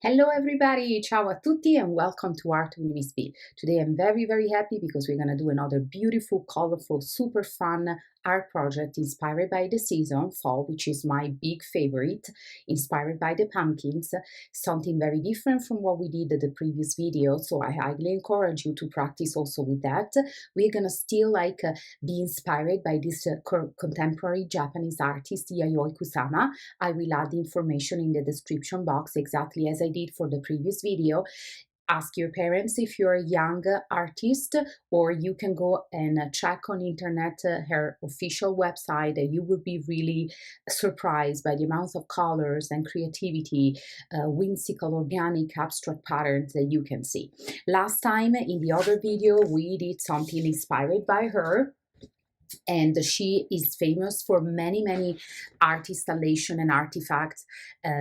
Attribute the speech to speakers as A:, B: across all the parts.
A: Hello everybody, ciao a tutti and welcome to Art with Ms.B. Today I'm very happy because we're going to do another beautiful, colorful, super fun art project inspired by the season, fall, which is my big favorite, inspired by the pumpkins, something very different from what we did in the previous video, so I highly encourage you to practice also with that. We're going to still be inspired by this contemporary Japanese artist Yayoi Kusama. I will add the information in the description box exactly as I did for the previous video. Ask your parents if you're a young artist, or you can go and check on internet her official website. You will be really surprised by the amount of colors and creativity, whimsical, organic, abstract patterns that you can see. Last time in the other video, we did something inspired by her. And she is famous for many art installation and artifacts,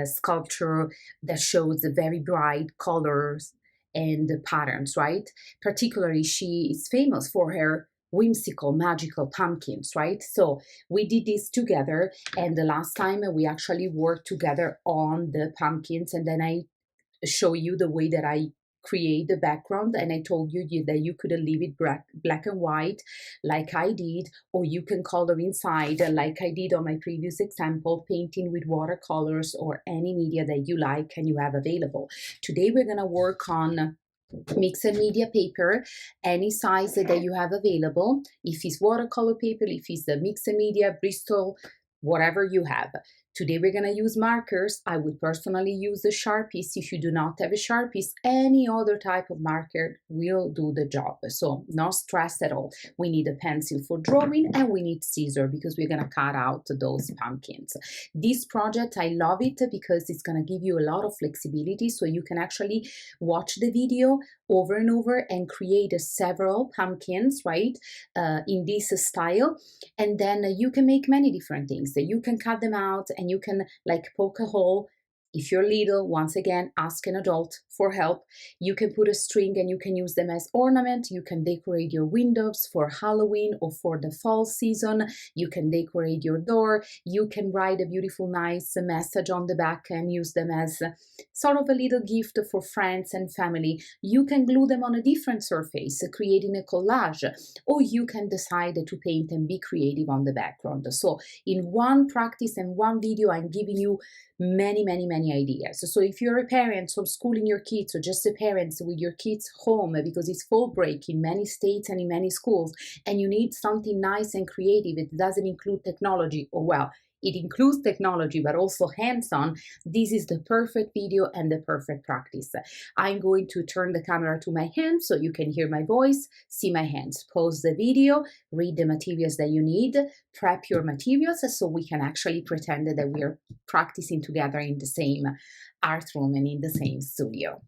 A: sculpture that shows the very bright colors and the patterns, right? Particularly, she is famous for her whimsical, magical pumpkins, right? So we did this together, and the last time we actually worked together on the pumpkins, and then I show you the way that I create the background, and I told you that you could leave it black and white like I did, or you can color inside like I did on my previous example, painting with watercolors or any media that you like and you have available. Today we're gonna work on mixed media paper, any size that you have available. If it's watercolor paper, if it's the mixed media, Bristol, whatever you have. Today we're going to use markers. I would personally use the sharpies. If you do not have a sharpies, any other type of marker will do the job. So no stress at all. We need a pencil for drawing, and we need scissors because we're going to cut out those pumpkins. This project, I love it because it's going to give you a lot of flexibility, so you can actually watch the video over and over and create several pumpkins, right, in this style. And then you can make many different things. You can cut them out and you can like poke a hole. If you're little, once again, ask an adult for help. You can put a string and you can use them as ornament. You can decorate your windows for Halloween or for the fall season. You can decorate your door. You can write a beautiful, nice message on the back and use them as sort of a little gift for friends and family. You can glue them on a different surface, creating a collage, or you can decide to paint and be creative on the background. So in one practice and one video, I'm giving you many ideas. So if you're a parent homeschooling your kids, or just a parent with your kids home because it's fall break in many states and in many schools, and you need something nice and creative, it doesn't include technology, or well, it includes technology, but also hands-on, this is the perfect video and the perfect practice. I'm going to turn the camera to my hands so you can hear my voice, see my hands. Pause the video, read the materials that you need, prep your materials so we can actually pretend that we're practicing together in the same art room and in the same studio.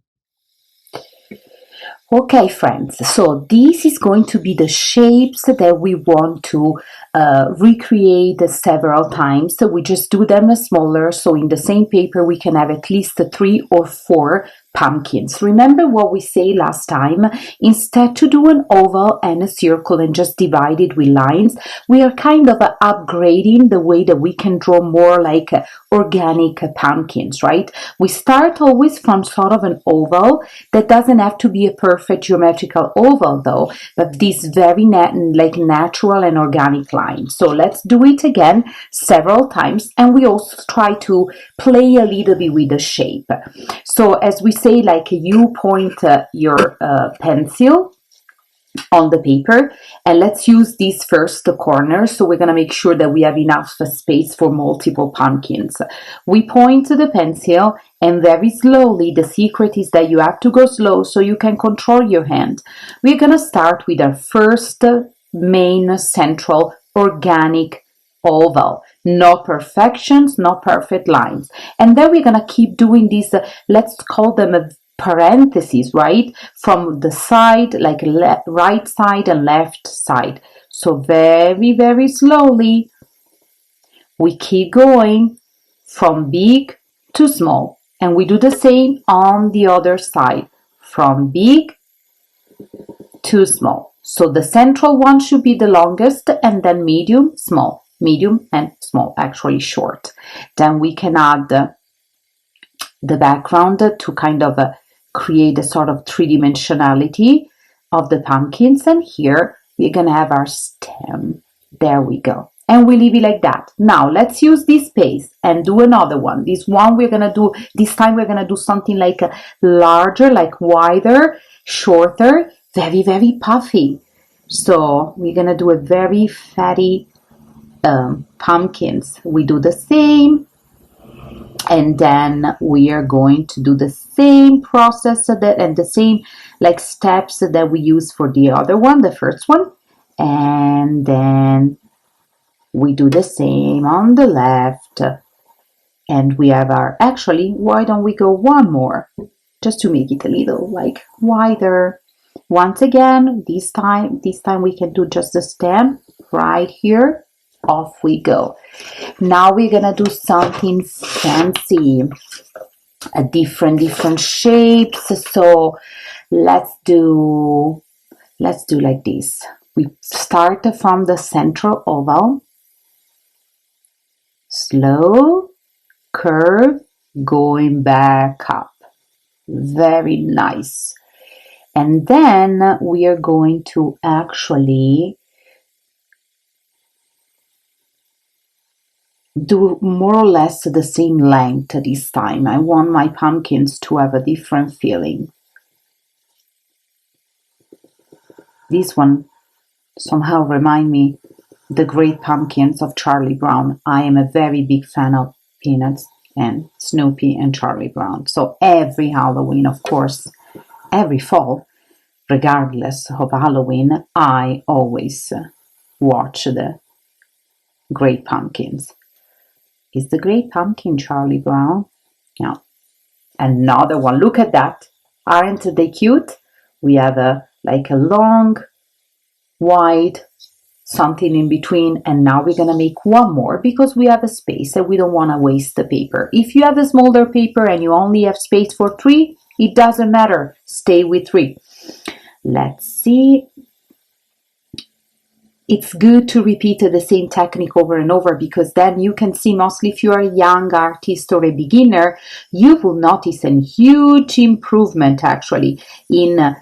A: Okay, friends, so this is going to be the shapes that we want to recreate several times. So we just do them smaller, so in the same paper we can have at least 3 or 4 pumpkins. Remember what we say last time? Instead to do an oval and a circle and just divide it with lines, we are kind of upgrading the way that we can draw more like organic pumpkins, right? We start always from sort of an oval. That doesn't have to be a perfect geometrical oval though, but this very natural and organic line. So let's do it again several times, and we also try to play a little bit with the shape. So as we say, like you point your pencil on the paper, and let's use this first corner. So we're going to make sure that we have enough space for multiple pumpkins. We point to the pencil, and very slowly, the secret is that you have to go slow so you can control your hand. We're going to start with our first main central organic oval. No perfections, no perfect lines. And then we're going to keep doing this, let's call them a parentheses, right, from the side, like right side and left side. So very slowly we keep going from big to small, and we do the same on the other side, from big to small. So the central one should be the longest, and then medium, and small, actually short. Then we can add the background to kind of create a sort of three-dimensionality of the pumpkins. And here we're gonna have our stem. There we go. And we leave it like that. Now let's use this space and do another one. This one we're gonna do, this time we're gonna do something like larger, like wider, shorter, very, very puffy. So we're gonna do a very fatty pumpkins. We do the same, and then we are going to do the same process and the same like steps that we use for the other one, the first one, and then we do the same on the left, and we have our, actually, why don't we go one more just to make it a little like wider. Once again, this time we can do just the stem right here. Off we go. Now we're gonna do something fancy, a different shapes. So let's do like this. We start from the central oval, slow curve, going back up. Very nice. And then we are going to actually do more or less the same length this time. I want my pumpkins to have a different feeling. This one somehow remind me the Great Pumpkins of Charlie Brown. I am a very big fan of Peanuts and Snoopy and Charlie Brown. So every Halloween, of course, every fall, regardless of Halloween, I always watch the Great Pumpkins. Is the Great Pumpkin Charlie Brown? No. Another one. Look at that. Aren't they cute? We have like a long, wide, something in between, and now we're gonna make one more because we have a space and we don't want to waste the paper. If you have a smaller paper and you only have space for 3, it doesn't matter. Stay with 3. Let's see. It's good to repeat the same technique over and over because then you can see, mostly if you are a young artist or a beginner, you will notice a huge improvement actually in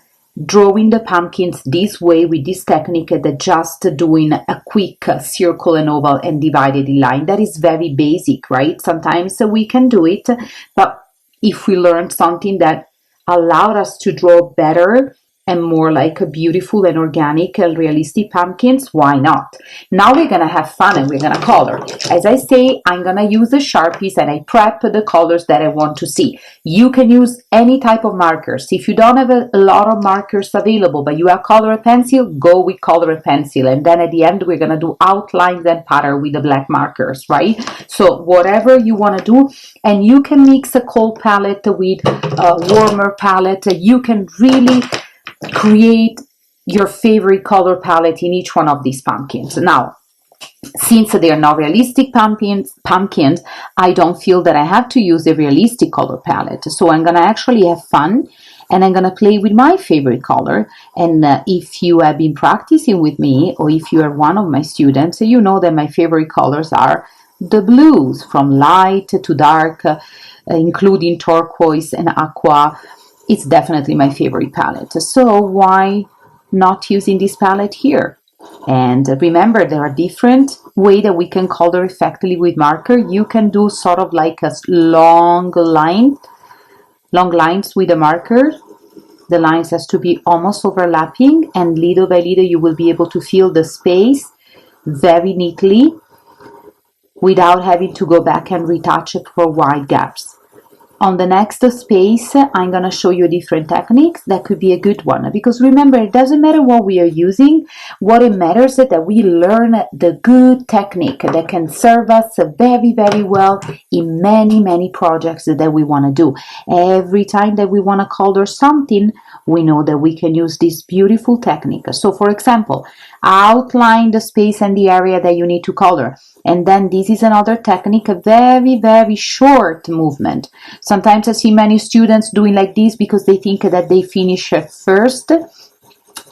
A: drawing the pumpkins this way with this technique than just doing a quick circle and oval and divided in line. That is very basic, right? Sometimes we can do it, but if we learn something that allowed us to draw better and more like a beautiful and organic and realistic pumpkins, why not? Now we're gonna have fun and we're gonna color. As I say, I'm gonna use the Sharpies and I prep the colors that I want to see. You can use any type of markers. If you don't have a lot of markers available, but you have color and pencil, go with color and pencil. And then at the end, we're gonna do outlines and pattern with the black markers, right? So whatever you wanna do, and you can mix a cold palette with a warmer palette. You can really create your favorite color palette in each one of these pumpkins. Now, since they are not realistic pumpkins, I don't feel that I have to use a realistic color palette. So I'm gonna actually have fun and I'm gonna play with my favorite color. And if you have been practicing with me, or if you are one of my students, you know that my favorite colors are the blues, from light to dark, including turquoise and aqua. It's definitely my favorite palette. So why not using this palette here? And remember, there are different ways that we can color effectively with marker. You can do sort of like a long lines with a marker. The lines has to be almost overlapping, and little by little you will be able to fill the space very neatly without having to go back and retouch it for wide gaps. On the next space, I'm going to show you different techniques that could be a good one. Because remember, it doesn't matter what we are using. What it matters is that we learn the good technique that can serve us very, very well in many, many projects that we want to do. Every time that we want to color something, we know that we can use this beautiful technique. So for example, outline the space and the area that you need to color. And then this is another technique, a very, very short movement. Sometimes I see many students doing like this because they think that they finish first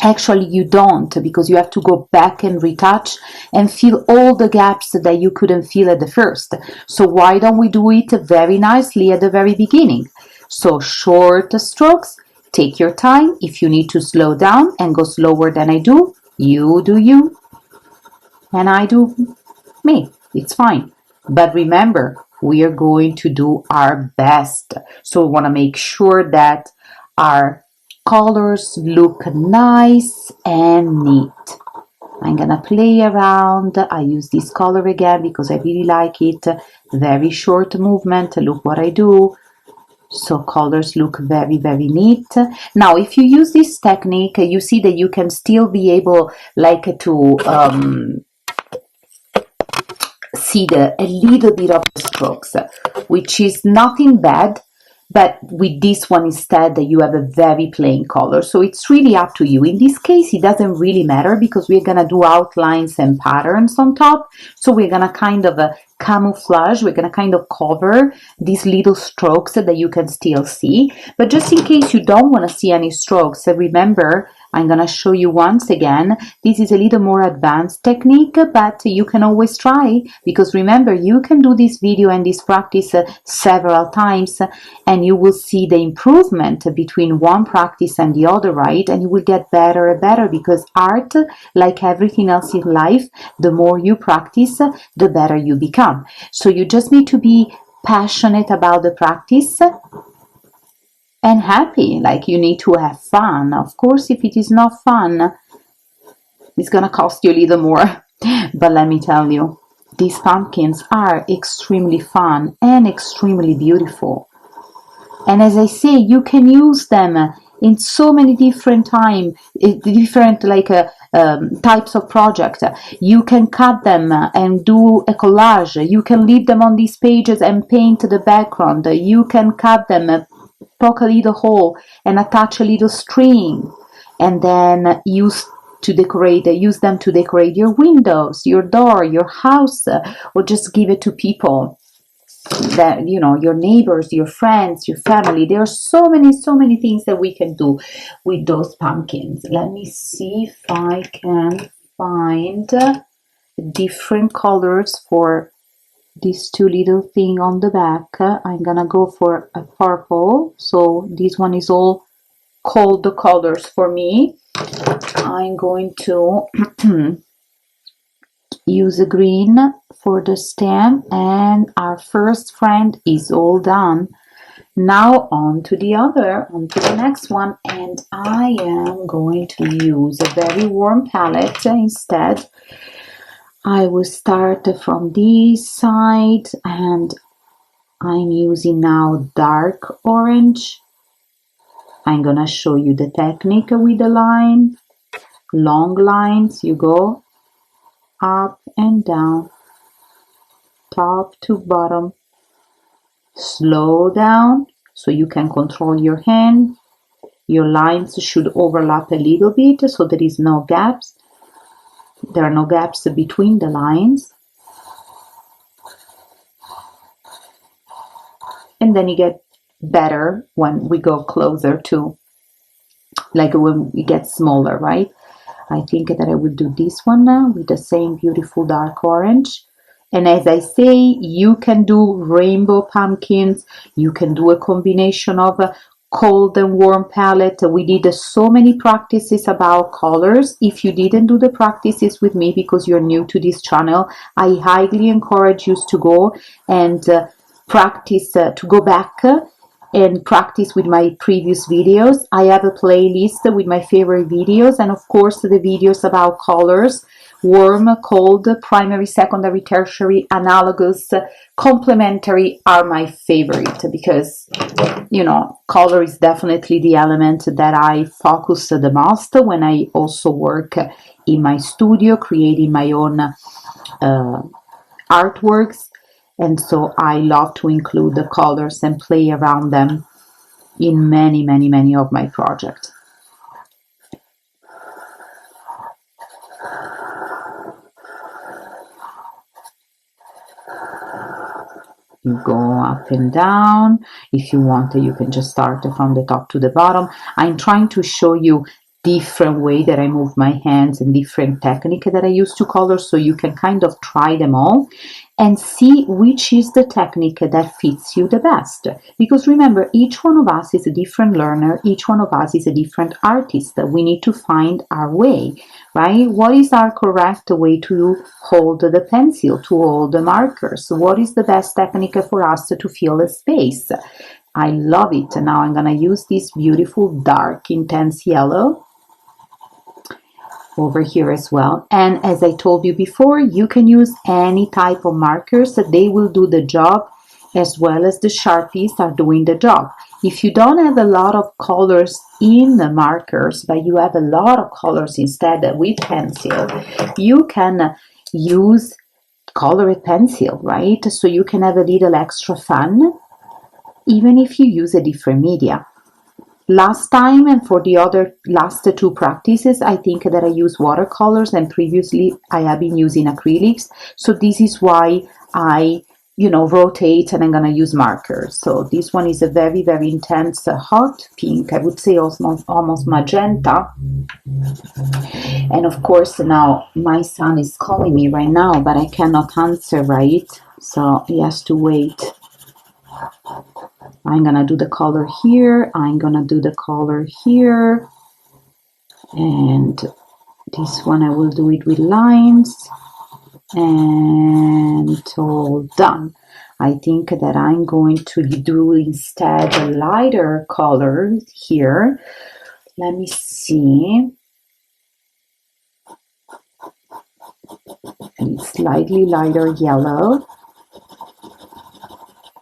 A: Actually, you don't, because you have to go back and retouch and fill all the gaps that you couldn't fill at the first. So why don't we do it very nicely at the very beginning? So short strokes, take your time. If you need to slow down and go slower than I do, you do you and I do me. It's fine. But remember, we are going to do our best. So we want to make sure that our colors look nice and neat. I'm gonna play around. I use this color again because I really like it. Very short movement. Look what I do. So colors look very, very neat. Now, if you use this technique, you see that you can still be able like to see a little bit of the strokes, which is nothing bad, but with this one instead you have a very plain color, so it's really up to you. In this case it doesn't really matter because we're gonna do outlines and patterns on top, so we're gonna kind of camouflage, we're gonna kind of cover these little strokes that you can still see. But just in case you don't want to see any strokes, remember, I'm gonna show you once again. This is a little more advanced technique, but you can always try, because remember, you can do this video and this practice several times, and you will see the improvement between one practice and the other, right? And you will get better and better, because art, like everything else in life, the more you practice, the better you become. So you just need to be passionate about the practice and happy. Like, you need to have fun. Of course, if it is not fun, it's gonna cost you a little more. But let me tell you, these pumpkins are extremely fun and extremely beautiful. And as I say, you can use them in so many different different types of project. You can cut them and do a collage. You can leave them on these pages and paint the background. You can cut them, poke a little hole and attach a little string, and then use them to decorate your windows, your door, your house, or just give it to people that, you know, your neighbors, your friends, your family. There are so many things that we can do with those pumpkins. Let me see if I can find different colors for these two little thing on the back. I'm gonna go for a purple, so this one is all cold colors for me. I'm going to use a green for the stem, and our first friend is all done. Now on to the next one, and I am going to use a very warm palette instead. I will start from this side, and I'm using now dark orange. I'm gonna show you the technique with the line. Long lines, you go up and down, top to bottom. Slow down so you can control your hand. Your lines should overlap a little bit so there is no gaps. There are no gaps between the lines. And then you get better when we go closer to, like when we get smaller, right? I think that I will do this one now with the same beautiful dark orange. And as I say, you can do rainbow pumpkins. You can do a combination of a cold and warm palette. We did so many practices about colors. If you didn't do the practices with me because you're new to this channel, I highly encourage you to go and practice, to go back and practice with my previous videos. I have a playlist with my favorite videos, and of course the videos about colors, warm, cold, primary, secondary, tertiary, analogous, complementary are my favorite, because, you know, color is definitely the element that I focus the most when I also work in my studio creating my own artworks. And so I love to include the colors and play around them in many of my projects. You go up and down. If you want, you can just start from the top to the bottom. I'm trying to show you different way that I move my hands and different technique that I use to color, so you can kind of try them all and see which is the technique that fits you the best. Because remember, each one of us is a different learner, each one of us is a different artist. We need to find our way, right? What is our correct way to hold the pencil, to hold the markers? What is the best technique for us to fill a space? I love it. Now I'm gonna use this beautiful dark intense yellow over here as well. And as I told you before, you can use any type of markers, that they will do the job as well as the sharpies are doing the job. If you don't have a lot of colors in the markers, but you have a lot of colors instead with pencil, you can use colored pencil, right? So you can have a little extra fun even if you use a different media. Last time and for the other last two practices, I think that I use watercolors, and previously I have been using acrylics. So this is why I, rotate, and I'm gonna use markers. So this one is a very, very intense hot pink. I would say almost magenta. And of course, now my son is calling me right now, but I cannot answer, right? So he has to wait. I'm gonna do the color here, I'm gonna do the color here, and this one I will do it with lines, and all done. I think that I'm going to do instead a lighter color here. Let me see. A slightly lighter yellow.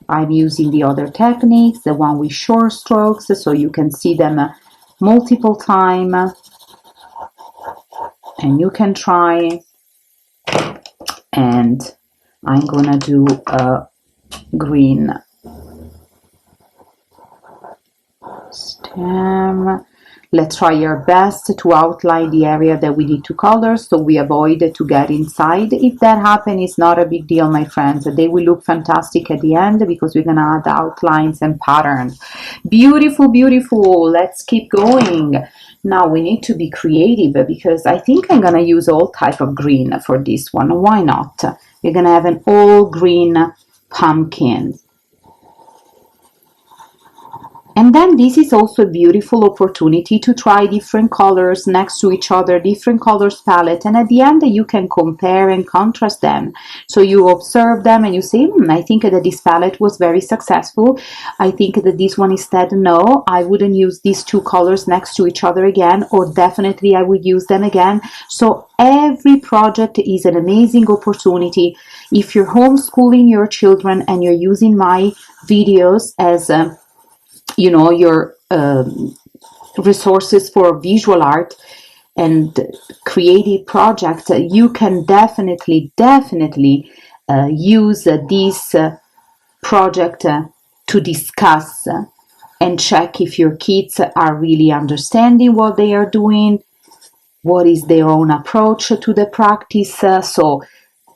A: I'm using the other techniques, the one with short strokes, so you can see them multiple times, and you can try. And I'm gonna do a green stem. Let's try our best to outline the area that we need to color, so we avoid to get inside. If that happens, it's not a big deal, my friends. They will look fantastic at the end because we're gonna add outlines and patterns. Beautiful, beautiful. Let's keep going. Now we need to be creative, because I think I'm gonna use all type of green for this one. Why not? We're gonna have an all green pumpkin. And then this is also a beautiful opportunity to try different colors next to each other, different colors palette, and at the end you can compare and contrast them. So you observe them and you say, I think that this palette was very successful. I think that this one instead, no, I wouldn't use these two colors next to each other again, or definitely I would use them again. So every project is an amazing opportunity. If you're homeschooling your children and you're using my videos as your resources for visual art and creative projects, you can definitely use this project to discuss and check if your kids are really understanding what they are doing, what is their own approach to the practice. So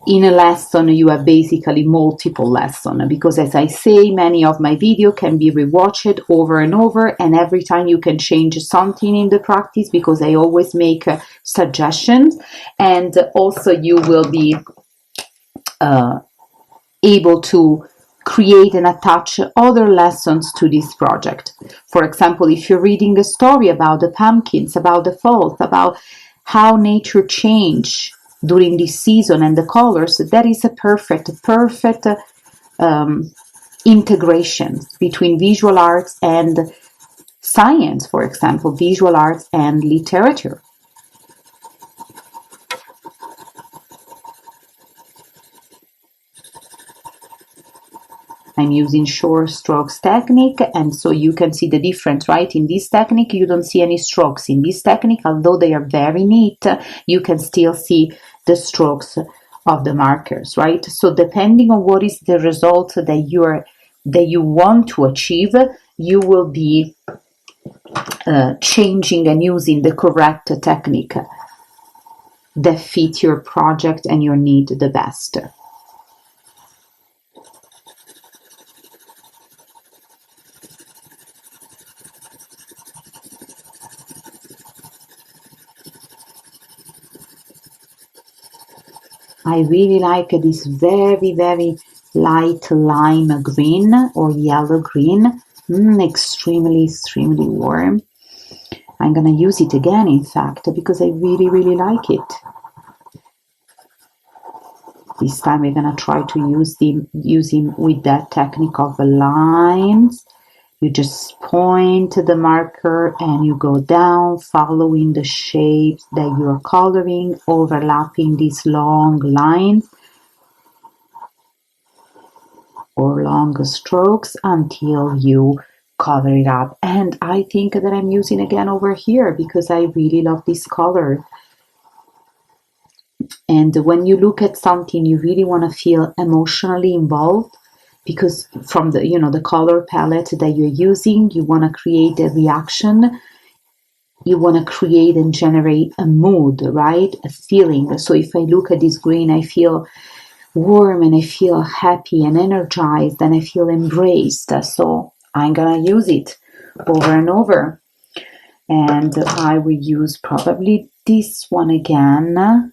A: in a lesson you have basically multiple lessons, because as I say, many of my videos can be rewatched over and over, and every time you can change something in the practice, because I always make suggestions, and also you will be able to create and attach other lessons to this project. For example, if you're reading a story about the pumpkins, about the fall, about how nature changed during this season and the colors, that is a perfect integration between visual arts and science, for example, visual arts and literature. I'm using short strokes technique, and so you can see the difference, right? In this technique, you don't see any strokes. In this technique, although they are very neat, you can still see the strokes of the markers, right? So depending on what is the result that you want to achieve, you will be changing and using the correct technique that fit your project and your need the best. I really like this very, very light lime green or yellow green. Extremely, extremely warm. I'm gonna use it again, in fact, because I really, really like it. This time we're gonna try to use him with that technique of the lines. You just point the marker and you go down, following the shapes that you're coloring, overlapping these long lines or long strokes until you cover it up. And I think that I'm using again over here because I really love this color. And when you look at something, you really want to feel emotionally involved, because from the the color palette that you're using, you want to create a reaction, you want to create and generate a mood, right? A feeling. So if I look at this green, I feel warm and I feel happy and energized and I feel embraced. So I'm gonna use it over and over. And I will use probably this one again.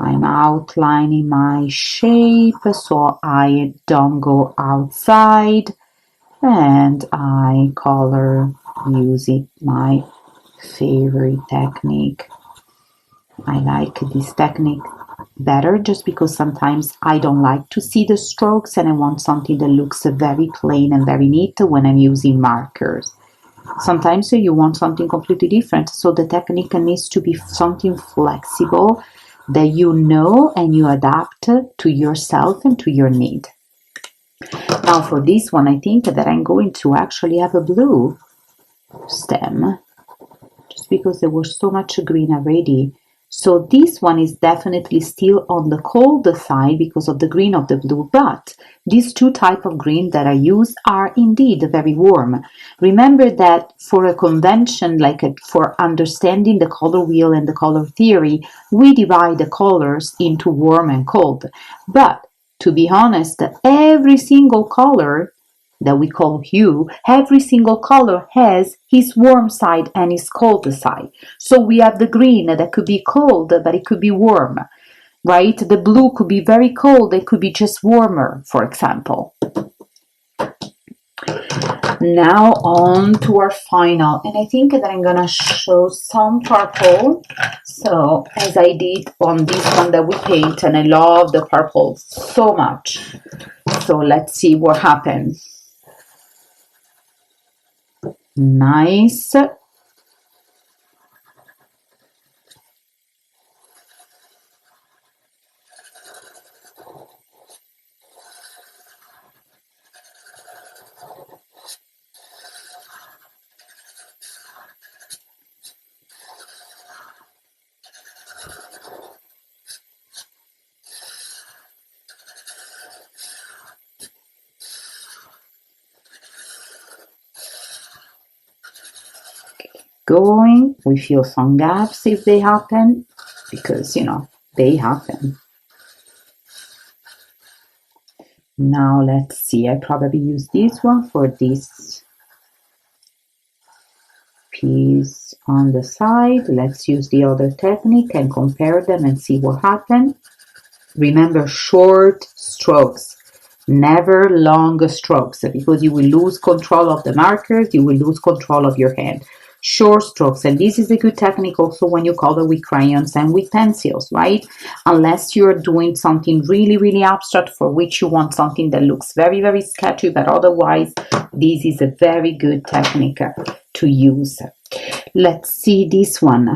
A: I'm outlining my shape so I don't go outside, and I color using my favorite technique. I like this technique better just because sometimes I don't like to see the strokes and I want something that looks very plain and very neat when I'm using markers. Sometimes you want something completely different, so the technique needs to be something flexible that you know and you adapt to yourself and to your need. Now for this one, I think that I'm going to actually have a blue stem just because there was so much green already. So this one is definitely still on the cold side because of the green of the blue, but these two types of green that I use are indeed very warm. Remember that for a convention, for understanding the color wheel and the color theory, we divide the colors into warm and cold. But to be honest, every single color that we call hue, every single color has his warm side and his cold side. So we have the green that could be cold, but it could be warm, right? The blue could be very cold, it could be just warmer, for example. Now on to our final, and I think that I'm gonna show some purple. So as I did on this one that we paint, and I love the purple so much. So let's see what happens. Nice. Going, we feel some gaps if they happen, because they happen. Now let's see, I probably use this one for this piece on the side. Let's use the other technique and compare them and see what happens. Remember, short strokes, never long strokes, because you will lose control of the markers, you will lose control of your hand. Short strokes, and this is a good technique also when you color with crayons and with pencils, right? Unless you're doing something really, really abstract for which you want something that looks very, very sketchy, but otherwise, this is a very good technique to use. Let's see this one.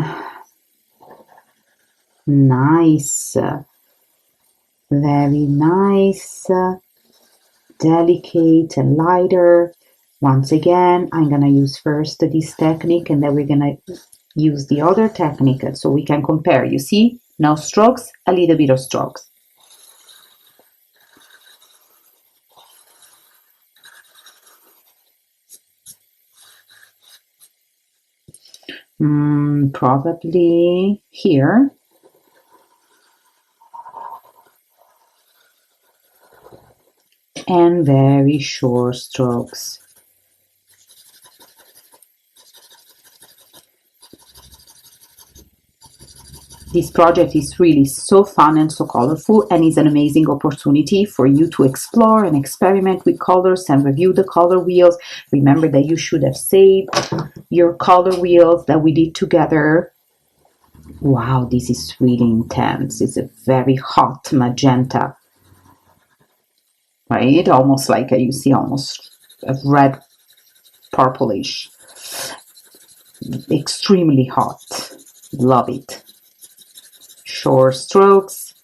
A: Nice. Very nice, delicate and lighter. Once again, I'm gonna use first this technique and then we're gonna use the other technique so we can compare. You see, no strokes, a little bit of strokes. Probably here. And very short strokes. This project is really so fun and so colorful, and is an amazing opportunity for you to explore and experiment with colors and review the color wheels. Remember that you should have saved your color wheels that we did together. Wow, this is really intense. It's a very hot magenta, right? Almost like you see almost a red purplish. Extremely hot. Love it. Short strokes.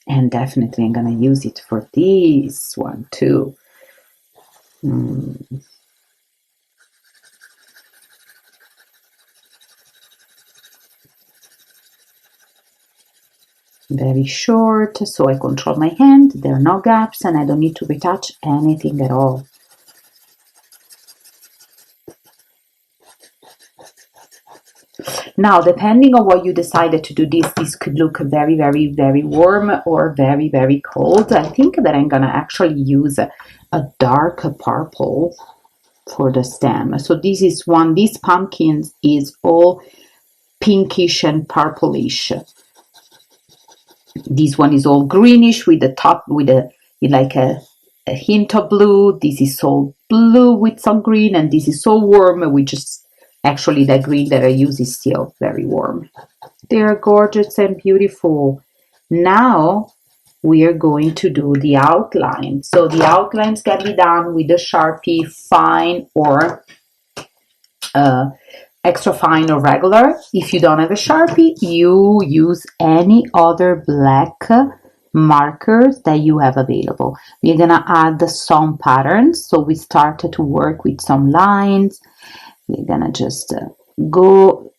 A: And definitely I'm gonna use it for this one too. Very short, so I control my hand, there are no gaps, and I don't need to retouch anything at all. Now, depending on what you decided to do, this could look very, very, very warm or very, very cold. I think that I'm gonna actually use a dark purple for the stem. So this is one, these pumpkins is all pinkish and purplish. This one is all greenish with the top, with like a hint of blue. This is all blue with some green, and this is so warm, which is actually the green that I use is still very warm. They are gorgeous and beautiful. Now we are going to do the outline. So the outlines can be done with a Sharpie, fine or extra fine or regular. If you don't have a Sharpie, you use any other black markers that you have available. We're gonna add some patterns. So we started to work with some lines. We're gonna just go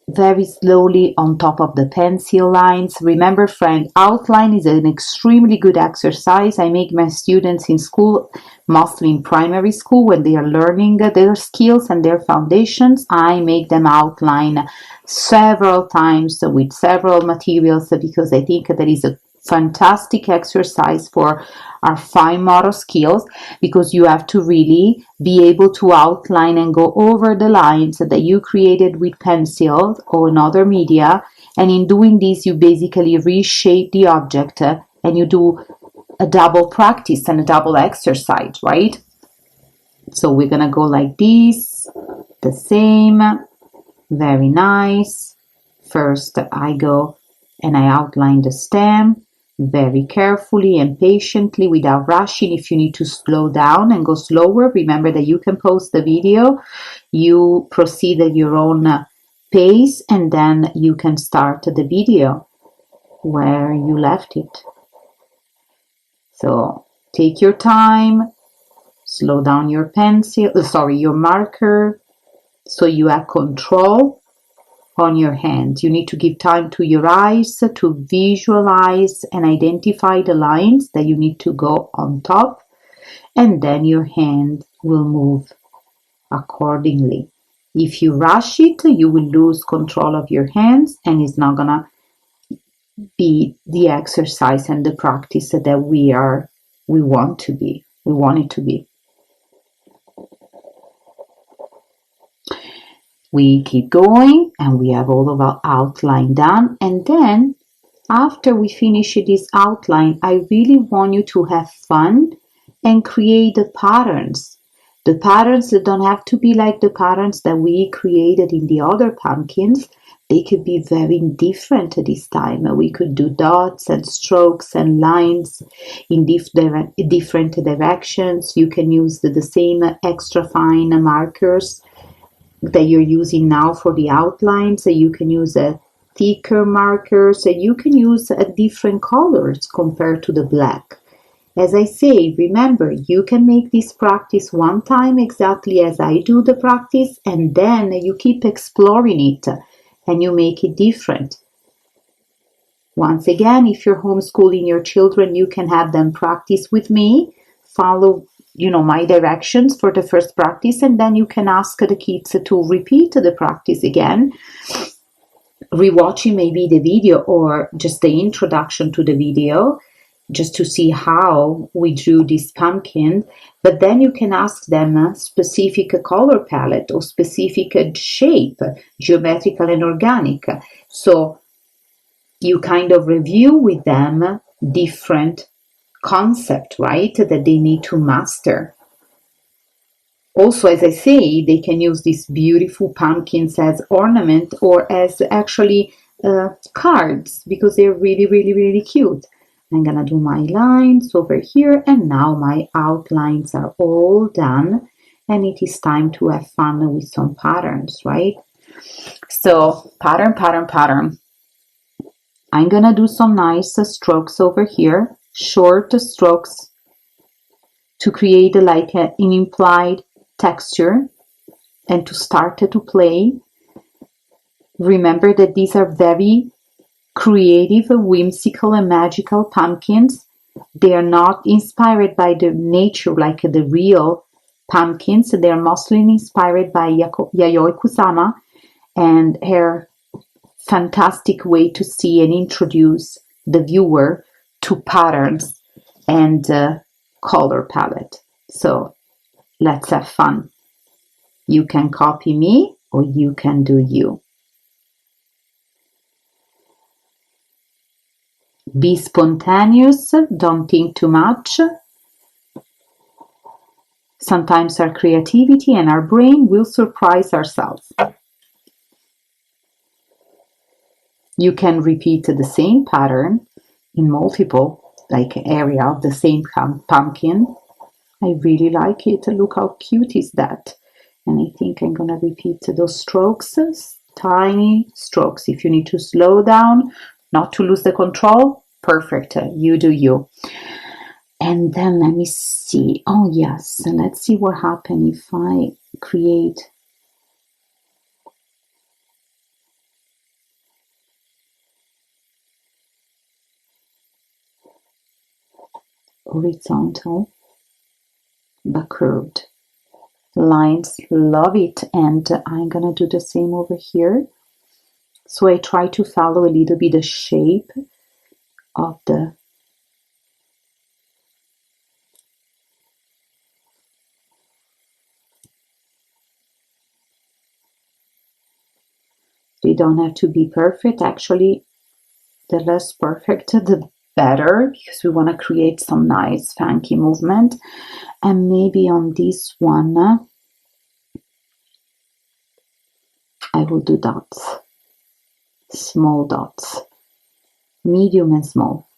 A: very slowly on top of the pencil lines. Remember, friend, outline is an extremely good exercise. I make my students in school, mostly in primary school, when they are learning their skills and their foundations, I make them outline several times with several materials, because I think that is a fantastic exercise for our fine motor skills, because you have to really be able to outline and go over the lines that you created with pencils or another media, and in doing this you basically reshape the object and you do a double practice and a double exercise, right? So we're gonna go like this, the same, very nice. First I go and I outline the stem very carefully and patiently without rushing. If you need to slow down and go slower, remember that you can pause the video, you proceed at your own pace, and then you can start the video where you left it. So take your time, slow down your pencil, your marker, so you have control on your hand. You need to give time to your eyes to visualize and identify the lines that you need to go on top, and then your hand will move accordingly. If you rush it, you will lose control of your hands, and it's not gonna be the exercise and the practice that we want it to be. We keep going and we have all of our outline done, and then after we finish this outline, I really want you to have fun and create the patterns. The patterns that don't have to be like the patterns that we created in the other pumpkins. They could be very different this time. We could do dots and strokes and lines in different directions. You can use the same extra fine markers that you're using now for the outline, so you can use a thicker marker, so you can use different colors compared to the black. As I say, remember, you can make this practice one time exactly as I do the practice, and then you keep exploring it and you make it different. Once again, if you're homeschooling your children, you can have them practice with me, follow my directions for the first practice, and then you can ask the kids to repeat the practice again rewatching maybe the video or just the introduction to the video, just to see how we drew this pumpkin. But then you can ask them a specific color palette or specific shape, geometrical and organic. So you kind of review with them different concept, right, that they need to master. Also, as I say, they can use these beautiful pumpkins as ornament or as actually cards, because they're really, really, really cute. I'm gonna do my lines over here, and now my outlines are all done, and it is time to have fun with some patterns, right? So pattern, pattern, pattern. I'm gonna do some nice strokes over here, short strokes to create like an implied texture and to start to play. Remember that these are very creative, whimsical, and magical pumpkins. They are not inspired by the nature like the real pumpkins. They are mostly inspired by Yayoi Kusama and her fantastic way to see and introduce the viewer to patterns and color palette. So let's have fun. You can copy me or you can do you. Be spontaneous, don't think too much. Sometimes our creativity and our brain will surprise ourselves. You can repeat the same pattern in multiple area of the same pumpkin. I really like it. Look how cute is that. And I think I'm gonna repeat those strokes, tiny strokes. If you need to slow down, not to lose the control, perfect, you do you. And then let me see. Oh yes, let's see what happens if I create horizontal but curved lines. Love it. And I'm gonna do the same over here. So I try to follow a little bit the shape of the they don't have to be perfect. Actually, the less perfect the better, because we want to create some nice funky movement. And maybe on this one I will do dots, small dots, medium and small,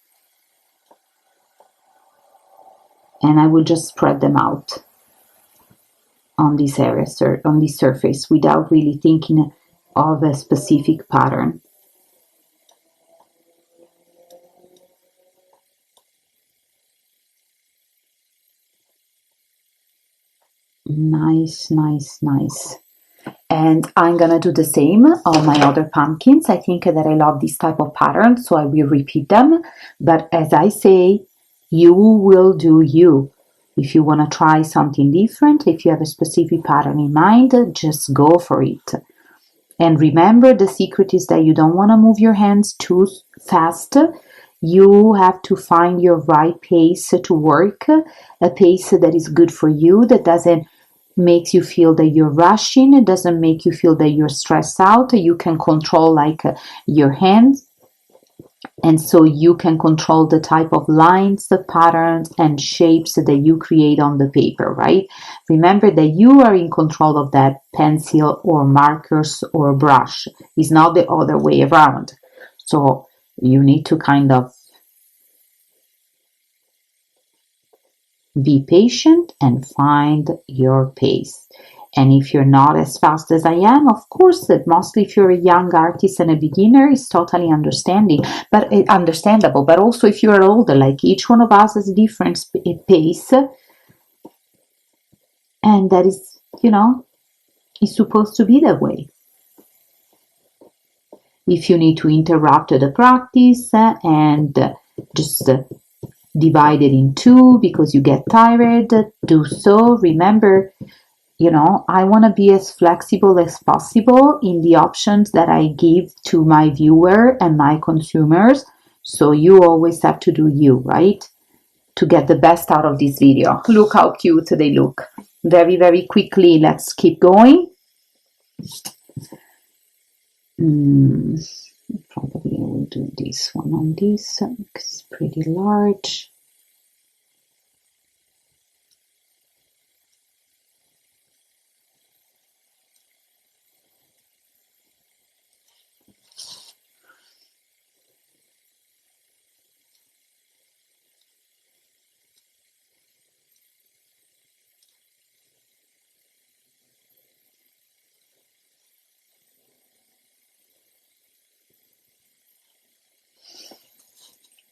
A: and I will just spread them out on this area, on this surface, without really thinking of a specific pattern. Nice, nice, nice. And I'm gonna do the same on my other pumpkins. I think that I love this type of pattern, so I will repeat them. But as I say, you will do you. If you want to try something different, if you have a specific pattern in mind, just go for it. And remember, the secret is that you don't want to move your hands too fast. You have to find your right pace to work, a pace that is good for you, that doesn't make you feel that you're rushing, it doesn't make you feel that you're stressed out. You can control your hands, and so you can control the type of lines, the patterns and shapes that you create on the paper, right? Remember that you are in control of that pencil or markers or brush. It's not the other way around. So you need to kind of be patient and find your pace. And if you're not as fast as I am, of course, that mostly if you're a young artist and a beginner, it's totally understandable. But also if you're older, like each one of us has a different pace, and that is, is supposed to be that way. If you need to interrupt the practice and just divide it in two because you get tired, do so. Remember, you know, I want to be as flexible as possible in the options that I give to my viewer and my consumers. So you always have to do you, right? To get the best out of this video. Look how cute they look. Very, very quickly, let's keep going. Probably I will do this one on this. It's pretty large.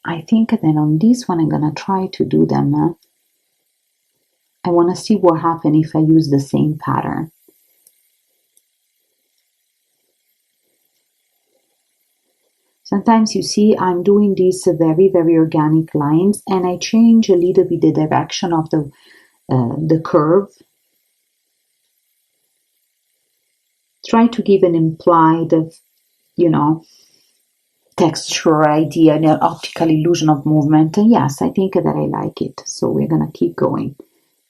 A: I think then on this one I'm gonna try to do them. I want to see what happens if I use the same pattern. Sometimes you see I'm doing these very, very organic lines and I change a little bit the direction of the curve. Try to give an implied, you know, texture idea, an optical illusion of movement. And yes, I think that I like it. So we're going to keep going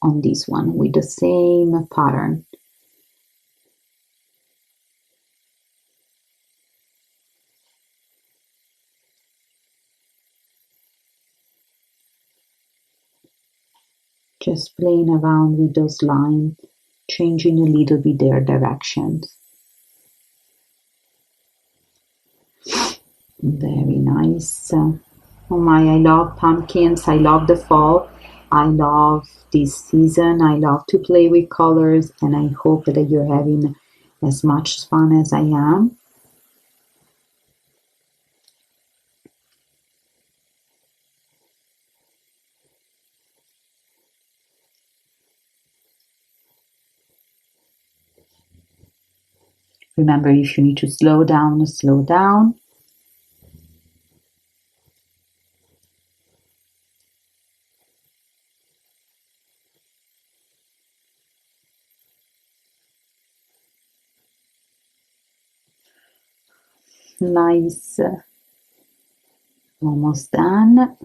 A: on this one with the same pattern. Just playing around with those lines, changing a little bit their directions. Very nice. Oh my, I love pumpkins. I love the fall. I love this season. I love to play with colors, and I hope that you're having as much fun as I am. Remember, if you need to slow down, slow down. Nice. Almost done.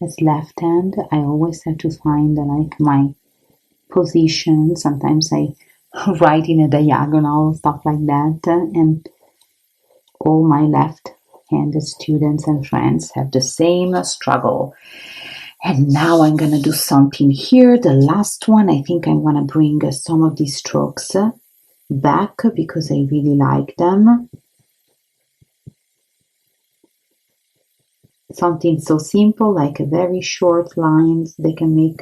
A: As left hand, I always have to find like my position. Sometimes I write in a diagonal, stuff like that, and all my left-handed students and friends have the same struggle. And now I'm gonna do something here. The last one, I think I'm gonna bring some of these strokes back because I really like them. Something so simple, like a very short lines, they can make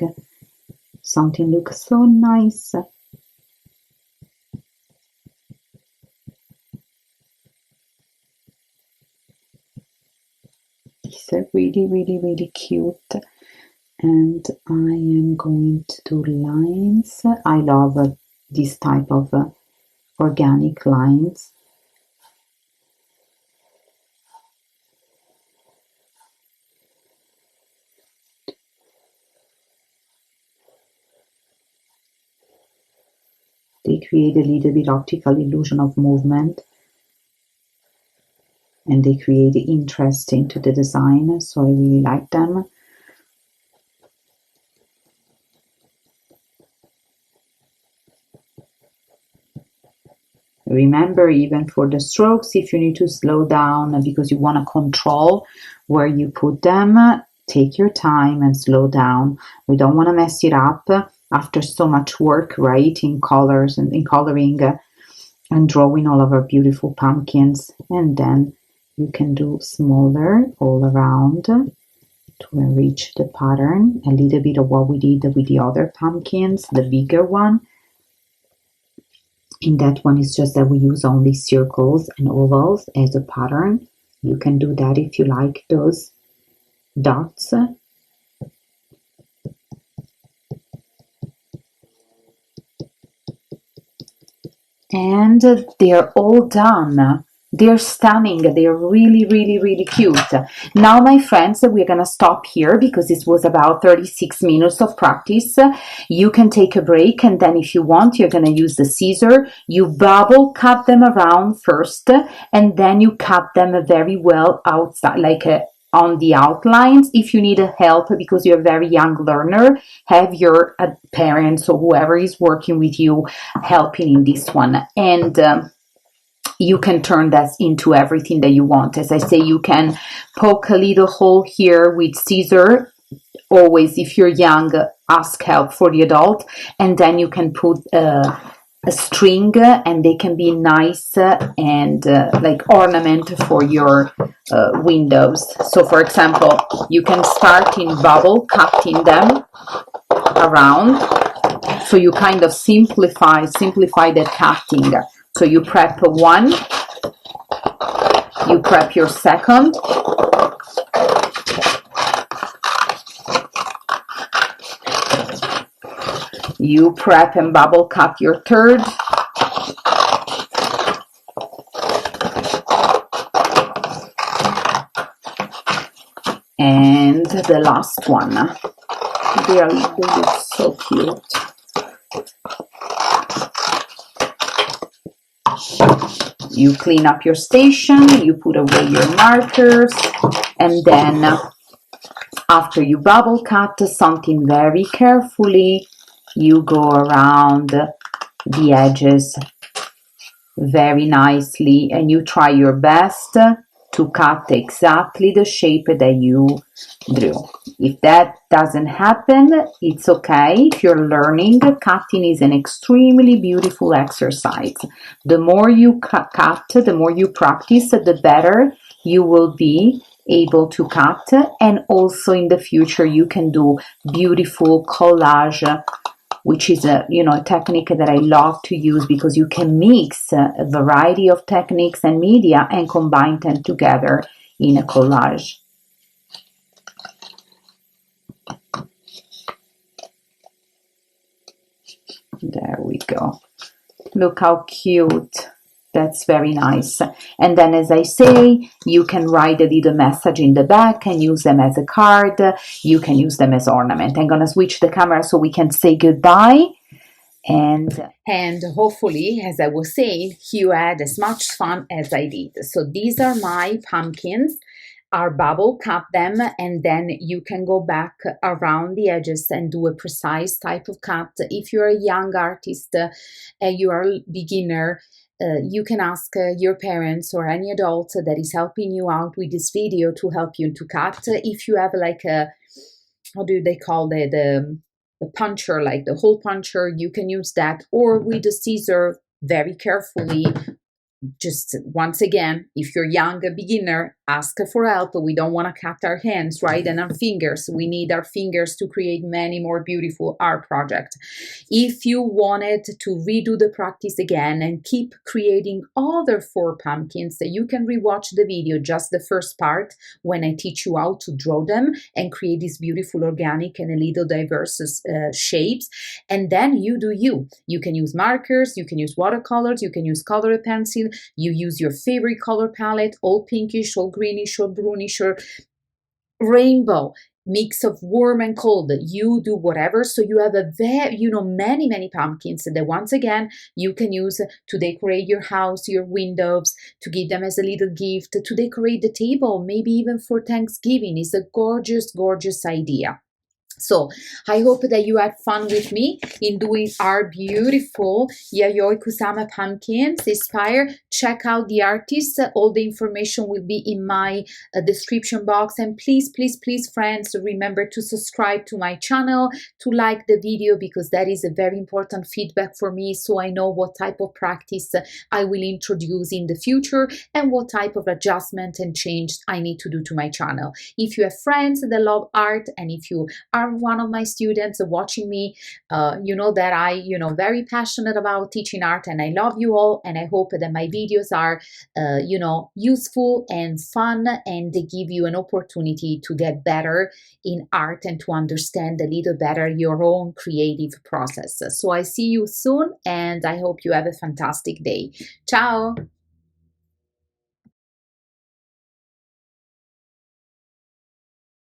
A: something look so nice. These are really, really, really cute. And I am going to do lines. I love this type of organic lines. They create a little bit optical illusion of movement, and they create interest into the design, so I really like them. Remember, even for the strokes, if you need to slow down because you want to control where you put them, take your time and slow down. We don't want to mess it up after so much work, right, in colors and in coloring and drawing all of our beautiful pumpkins. And then you can do smaller all around to enrich the pattern. A little bit of what we did with the other pumpkins, the bigger one. In that one, it's just that we use only circles and ovals as a pattern. You can do that if you like those dots. And they're all done. They're stunning. They're really, really, really cute. Now, my friends, we're going to stop here because this was about 36 minutes of practice. You can take a break, and then if you want, you're going to use the scissor. You bubble cut them around first, and then you cut them very well outside, like on the outlines. If you need help because you're a very young learner, have your parents or whoever is working with you helping in this one. And you can turn that into everything that you want. As I say, you can poke a little hole here with scissor. Always, if you're young, ask help for the adult, and then you can put a string, and they can be nice and like ornament for your windows. So for example, you can start in bubble cutting them around, so you kind of simplify the cutting. So you prep one, you prep your second, you prep and bubble cut your third, and the last one. They look so cute. You clean up your station, you put away your markers, and then after you bubble cut something very carefully, you go around the edges very nicely, and you try your best to cut exactly the shape that you drew. If that doesn't happen, it's okay. If you're learning, cutting is an extremely beautiful exercise. The more you cut, the more you practice, the better you will be able to cut, and also in the future you can do beautiful collage, which is a technique that I love to use because you can mix a variety of techniques and media and combine them together in a collage. There we go. Look how cute. That's very nice. And then, as I say, you can write a little message in the back and use them as a card. You can use them as ornament. I'm going to switch the camera so we can say goodbye. And hopefully, as I was saying, you had as much fun as I did. So these are my pumpkins. Our bubble cut them, and then you can go back around the edges and do a precise type of cut. If you're a young artist and you are a beginner, you can ask your parents or any adult that is helping you out with this video to help you to cut. If you have like a, how do they call the puncher, like the hole puncher, you can use that, or with a scissor very carefully. Just once again, if you're young, a beginner, ask for help. We don't want to cut our hands, right? And our fingers. We need our fingers to create many more beautiful art projects. If you wanted to redo the practice again and keep creating other 4 pumpkins, you can rewatch the video, just the first part, when I teach you how to draw them and create these beautiful organic and a little diverse shapes. And then you do you. You can use markers, you can use watercolors, you can use colored pencil, you use your favorite color palette, all pinkish, all greenish, or brownish, or rainbow, mix of warm and cold. You do whatever. So you have a many pumpkins that once again you can use to decorate your house, your windows, to give them as a little gift, to decorate the table, maybe even for Thanksgiving. It's a gorgeous idea. So I hope that you had fun with me in doing our beautiful Yayoi Kusama pumpkins inspired. Check out the artist. All the information will be in my description box. And please, friends, remember to subscribe to my channel, to like the video, because that is a very important feedback for me, so I know what type of practice I will introduce in the future and what type of adjustment and change I need to do to my channel. If you have friends that love art, and if you are are one of my students watching me, you know that I, very passionate about teaching art, and I love you all, and I hope that my videos are, useful and fun, and they give you an opportunity to get better in art and to understand a little better your own creative process. So I see you soon, and I hope you have a fantastic day. Ciao!